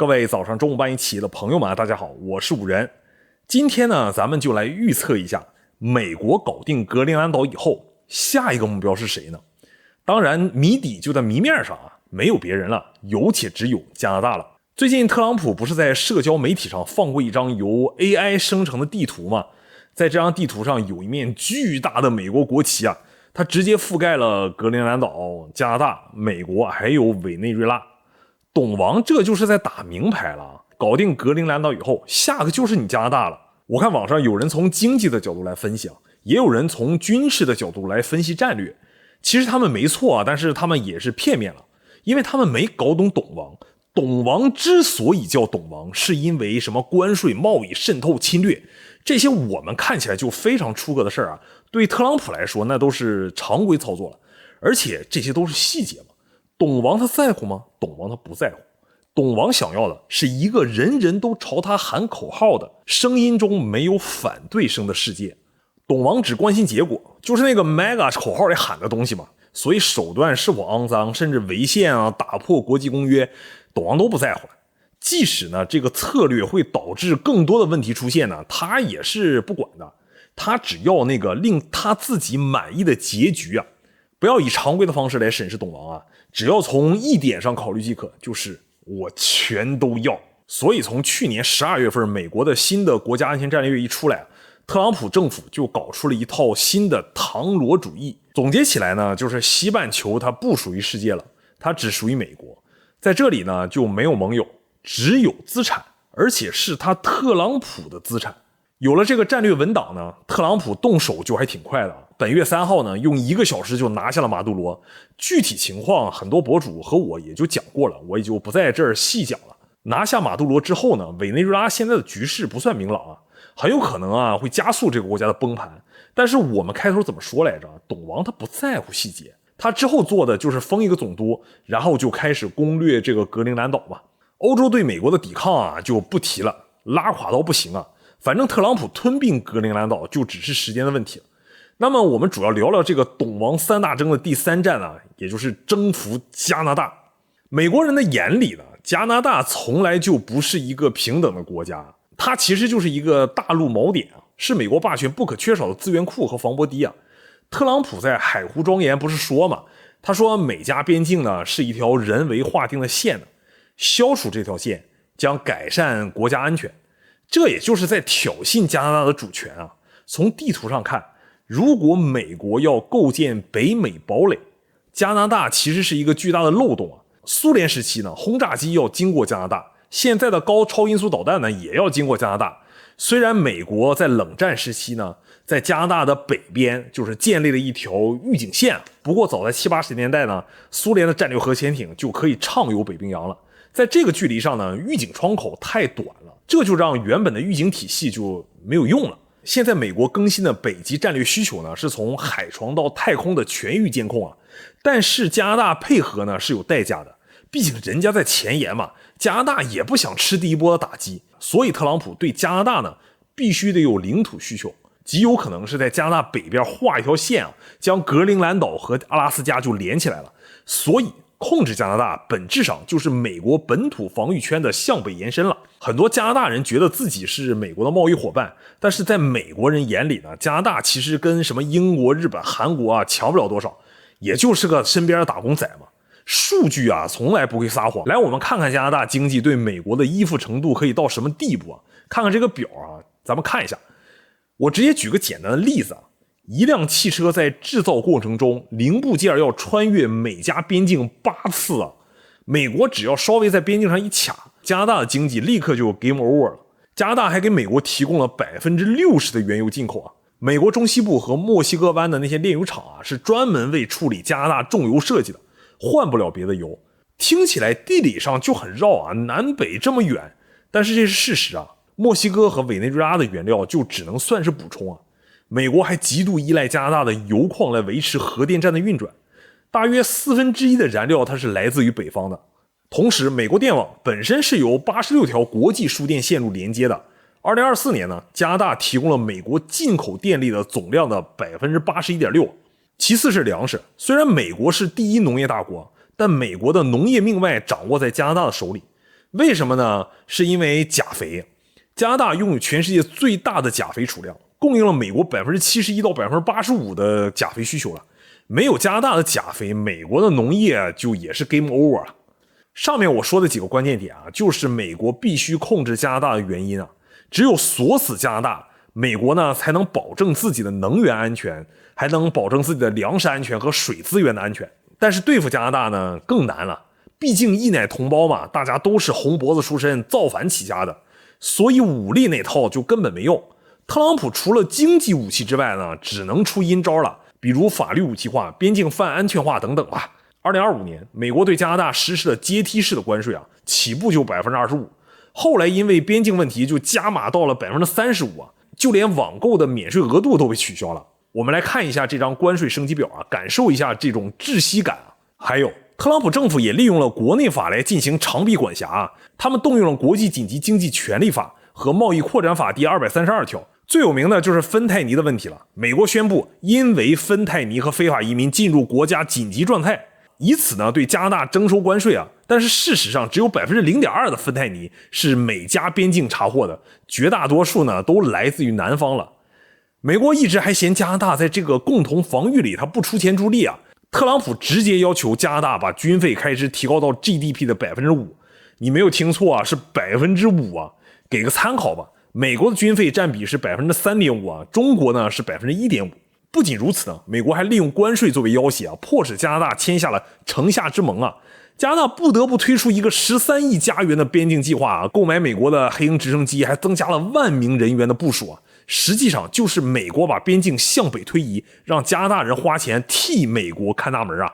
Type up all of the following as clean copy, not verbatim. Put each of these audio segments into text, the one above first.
各位早上、中午办一起的朋友们，大家好，我是五人。今天呢，咱们就来预测一下，美国搞定格陵兰岛以后，下一个目标是谁呢？当然，谜底就在谜面上啊，没有别人了，有且只有加拿大了。最近特朗普不是在社交媒体上放过一张由 AI 生成的地图吗？在这张地图上有一面巨大的美国国旗啊，它直接覆盖了格陵兰岛、加拿大、美国还有委内瑞拉。董王这就是在打明牌了，搞定格陵兰岛以后，下个就是你加拿大了。我看网上有人从经济的角度来分析，也有人从军事的角度来分析战略。其实他们没错啊，但是他们也是片面了，因为他们没搞懂董王。董王之所以叫董王，是因为什么关税、贸易、渗透、侵略，这些我们看起来就非常出格的事儿啊，对特朗普来说那都是常规操作了，而且这些都是细节嘛。董王他在乎吗？董王他不在乎。董王想要的是一个人人都朝他喊口号的，声音中没有反对声的世界。董王只关心结果，就是那个 mega 口号里喊的东西嘛。所以手段是否肮脏，甚至违宪啊、打破国际公约，董王都不在乎了。即使呢这个策略会导致更多的问题出现呢，他也是不管的。他只要那个令他自己满意的结局啊，不要以常规的方式来审视董王啊，只要从一点上考虑即可，就是我全都要。所以从去年12月份美国的新的国家安全战略一出来，特朗普政府就搞出了一套新的唐罗主义。总结起来呢，就是西半球它不属于世界了，它只属于美国。在这里呢就没有盟友，只有资产，而且是他特朗普的资产。有了这个战略文档呢，特朗普动手就还挺快的。本月3号呢，用1个小时就拿下了马杜罗。具体情况很多博主和我也就讲过了，我也就不在这儿细讲了。拿下马杜罗之后呢，委内瑞拉现在的局势不算明朗啊，很有可能啊会加速这个国家的崩盘。但是我们开头怎么说来着？董王他不在乎细节，他之后做的就是封一个总督，然后就开始攻略这个格陵兰岛嘛。欧洲对美国的抵抗啊就不提了，拉垮到不行啊。反正特朗普吞并格陵兰岛就只是时间的问题了。那么我们主要聊聊这个董王三大征的第3站啊，也就是征服加拿大。美国人的眼里呢，加拿大从来就不是一个平等的国家，它其实就是一个大陆锚点啊，是美国霸权不可缺少的资源库和防波堤啊。特朗普在海湖庄严不是说嘛，他说美加边境呢是一条人为划定的线呢，消除这条线将改善国家安全，这也就是在挑衅加拿大的主权啊。从地图上看，如果美国要构建北美堡垒，加拿大其实是一个巨大的漏洞啊。苏联时期呢，轰炸机要经过加拿大，现在的高超音速导弹呢也要经过加拿大。虽然美国在冷战时期呢，在加拿大的北边就是建立了一条预警线，不过早在70、80年代呢，苏联的战略核潜艇就可以畅游北冰洋了。在这个距离上呢，预警窗口太短了，这就让原本的预警体系就没有用了。现在美国更新的北极战略需求呢，是从海床到太空的全域监控啊。但是加拿大配合呢是有代价的，毕竟人家在前沿嘛，加拿大也不想吃第一波的打击，所以特朗普对加拿大呢必须得有领土需求，极有可能是在加拿大北边画一条线啊，将格陵兰岛和阿拉斯加就连起来了。所以控制加拿大本质上就是美国本土防御圈的向北延伸了。很多加拿大人觉得自己是美国的贸易伙伴，但是在美国人眼里呢，加拿大其实跟什么英国、日本、韩国啊强不了多少，也就是个身边的打工仔嘛。数据啊从来不会撒谎。来，我们看看加拿大经济对美国的依附程度可以到什么地步啊？看看这个表啊，咱们看一下。我直接举个简单的例子啊，一辆汽车在制造过程中，零部件要穿越美加边境8次啊！美国只要稍微在边境上一卡，加拿大的经济立刻就 game over 了。加拿大还给美国提供了60%的原油进口啊！美国中西部和墨西哥湾的那些炼油厂啊，是专门为处理加拿大重油设计的，换不了别的油。听起来地理上就很绕啊，南北这么远，但是这是事实啊。墨西哥和委内瑞拉的原料就只能算是补充啊。美国还极度依赖加拿大的油矿来维持核电站的运转，大约1/4的燃料它是来自于北方的。同时，美国电网本身是由86条国际输电线路连接的。2024年呢，加拿大提供了美国进口电力的总量的 81.6%。其次是粮食，虽然美国是第一农业大国，但美国的农业命脉掌握在加拿大的手里。为什么呢？是因为钾肥。加拿大拥有全世界最大的钾肥储量，供应了美国71%到85%的钾肥需求了。没有加拿大的钾肥，美国的农业就也是 game over 了。上面我说的几个关键点啊，就是美国必须控制加拿大的原因啊。只有锁死加拿大，美国呢才能保证自己的能源安全，还能保证自己的粮食安全和水资源的安全。但是对付加拿大呢更难了，毕竟一奶同胞嘛，大家都是红脖子出身，造反起家的，所以武力那套就根本没用。特朗普除了经济武器之外呢，只能出阴招了，比如法律武器化、边境泛安全化等等吧。2025年，美国对加拿大实施了阶梯式的关税啊，起步就 25%， 后来因为边境问题就加码到了 35% 啊，就连网购的免税额度都被取消了。我们来看一下这张关税升级表啊，感受一下这种窒息感啊。还有，特朗普政府也利用了国内法来进行长臂管辖啊，他们动用了国际紧急经济权利法和贸易扩展法第232条。最有名的就是芬太尼的问题了，美国宣布因为芬太尼和非法移民进入国家紧急状态，以此呢对加拿大征收关税啊。但是事实上只有 0.2% 的芬太尼是美加边境查获的，绝大多数呢都来自于南方了。美国一直还嫌加拿大在这个共同防御里他不出钱助力啊，特朗普直接要求加拿大把军费开支提高到 GDP 的 5%， 你没有听错啊，是 5% 啊。给个参考吧，美国的军费占比是 3.5% 啊，中国呢是 1.5%。不仅如此呢，美国还利用关税作为要挟啊，迫使加拿大签下了城下之盟啊。加拿大不得不推出一个13亿加元的边境计划啊，购买美国的黑鹰直升机，还增加了10000名人员的部署啊。实际上就是美国把边境向北推移，让加拿大人花钱替美国看大门啊。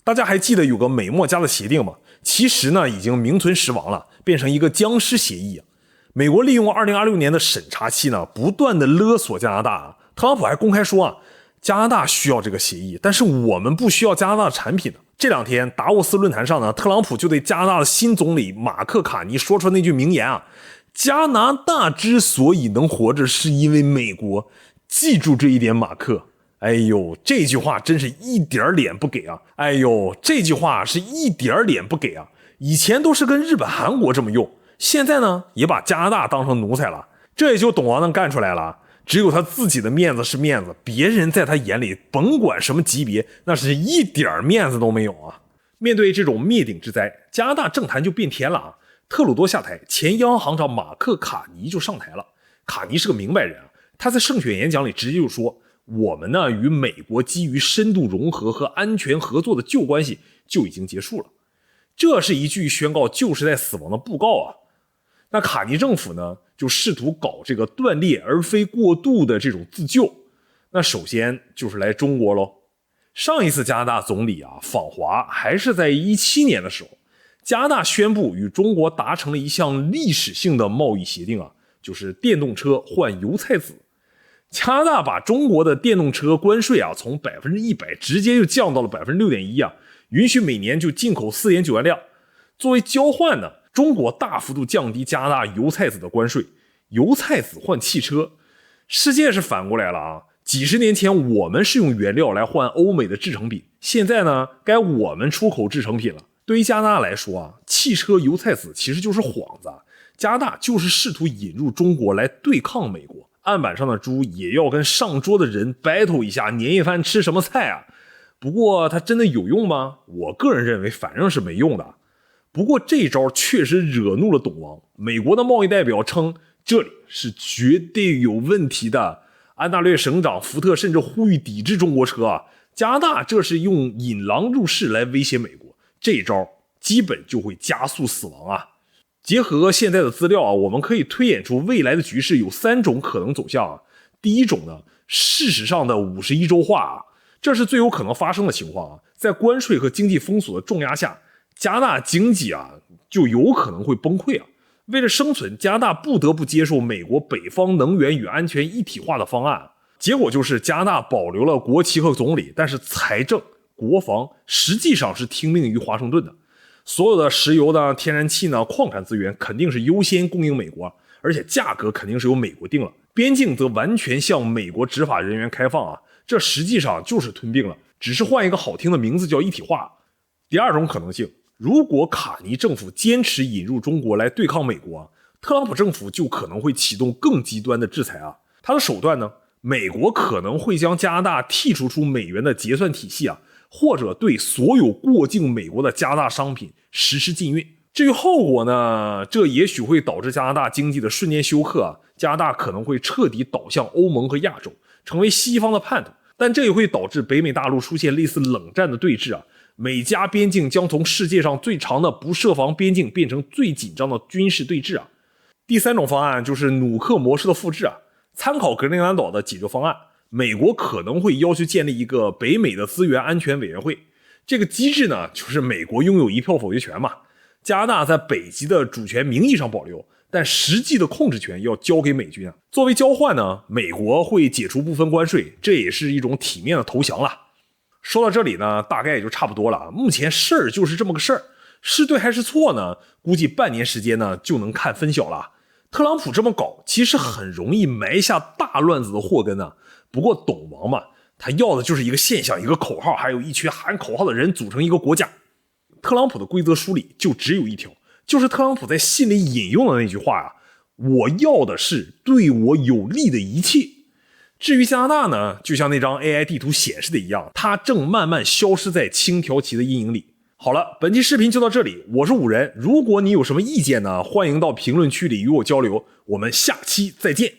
大家还记得有个美墨加的协定吗？其实呢已经名存实亡了，变成一个僵尸协议啊。美国利用2026年的审查期呢，不断的勒索加拿大啊。特朗普还公开说啊，加拿大需要这个协议，但是我们不需要加拿大的产品呢。这两天达沃斯论坛上呢，特朗普就对加拿大的新总理马克卡尼说出那句名言啊，加拿大之所以能活着是因为美国，记住这一点，马克。哎呦，这句话真是一点脸不给啊！哎呦，这句话是一点脸不给啊！以前都是跟日本韩国这么用，现在呢也把加拿大当成奴才了，这也就董王能干出来了。只有他自己的面子是面子，别人在他眼里甭管什么级别，那是一点面子都没有啊。面对这种灭顶之灾，加拿大政坛就变天了啊。特鲁多下台，前央行长马克卡尼就上台了。卡尼是个明白人啊，他在胜选演讲里直接就说，我们呢与美国基于深度融合和安全合作的旧关系就已经结束了。这是一句宣告旧时代死亡的布告啊。那卡尼政府呢就试图搞这个断裂而非过渡的这种自救，那首先就是来中国咯。上一次加拿大总理啊访华还是在2017年的时候，加拿大宣布与中国达成了一项历史性的贸易协定啊，就是电动车换油菜籽。加拿大把中国的电动车关税啊从 100% 直接就降到了 6.1% 啊，允许每年就进口 4.9 万辆。作为交换呢，中国大幅度降低加拿大油菜籽的关税，油菜籽换汽车。世界是反过来了啊，几十年前我们是用原料来换欧美的制成品，现在呢该我们出口制成品了。对于加拿大来说啊，汽车油菜籽其实就是幌子，加拿大就是试图引入中国来对抗美国。案板上的猪也要跟上桌的人 battle 一下，年夜饭吃什么菜啊？不过它真的有用吗？我个人认为反正是没用的。不过这招确实惹怒了董王，美国的贸易代表称这里是绝对有问题的。安大略省长福特甚至呼吁抵制中国车啊！加拿大这是用引狼入室来威胁美国，这招基本就会加速死亡啊！结合现在的资料啊，我们可以推演出未来的局势有3种可能走向啊。第一种呢，事实上的51州化啊，这是最有可能发生的情况啊。在关税和经济封锁的重压下，加拿大经济啊就有可能会崩溃啊。为了生存，加拿大不得不接受美国北方能源与安全一体化的方案，结果就是加拿大保留了国旗和总理，但是财政、国防实际上是听命于华盛顿的。所有的石油呢、天然气呢、矿产资源肯定是优先供应美国，而且价格肯定是由美国定了，边境则完全向美国执法人员开放啊，这实际上就是吞并了，只是换一个好听的名字叫一体化。第二种可能性，如果卡尼政府坚持引入中国来对抗美国，特朗普政府就可能会启动更极端的制裁啊。他的手段呢，美国可能会将加拿大剔除出美元的结算体系啊，或者对所有过境美国的加拿大商品实施禁运。至于后果呢，这也许会导致加拿大经济的瞬间休克啊，加拿大可能会彻底倒向欧盟和亚洲，成为西方的叛徒。但这也会导致北美大陆出现类似冷战的对峙啊，美加边境将从世界上最长的不设防边境变成最紧张的军事对峙啊。第三种方案就是努克模式的复制啊，参考格陵兰岛的解决方案，美国可能会要求建立一个北美的资源安全委员会。这个机制呢，就是美国拥有一票否决权嘛，加拿大在北极的主权名义上保留，但实际的控制权要交给美军啊。作为交换呢，美国会解除部分关税，这也是一种体面的投降了。说到这里呢，大概也就差不多了。目前事儿就是这么个事儿，是对还是错呢？估计半年时间呢就能看分晓了。特朗普这么搞，其实很容易埋下大乱子的祸根啊。不过懂王嘛，他要的就是一个现象，一个口号，还有一群喊口号的人组成一个国家。特朗普的规则书里就只有一条，就是特朗普在信里引用的那句话啊，我要的是对我有利的一切。至于加拿大呢，就像那张 AI 地图显示的一样，它正慢慢消失在轻条旗的阴影里。好了，本期视频就到这里，我是五人。如果你有什么意见呢，欢迎到评论区里与我交流，我们下期再见。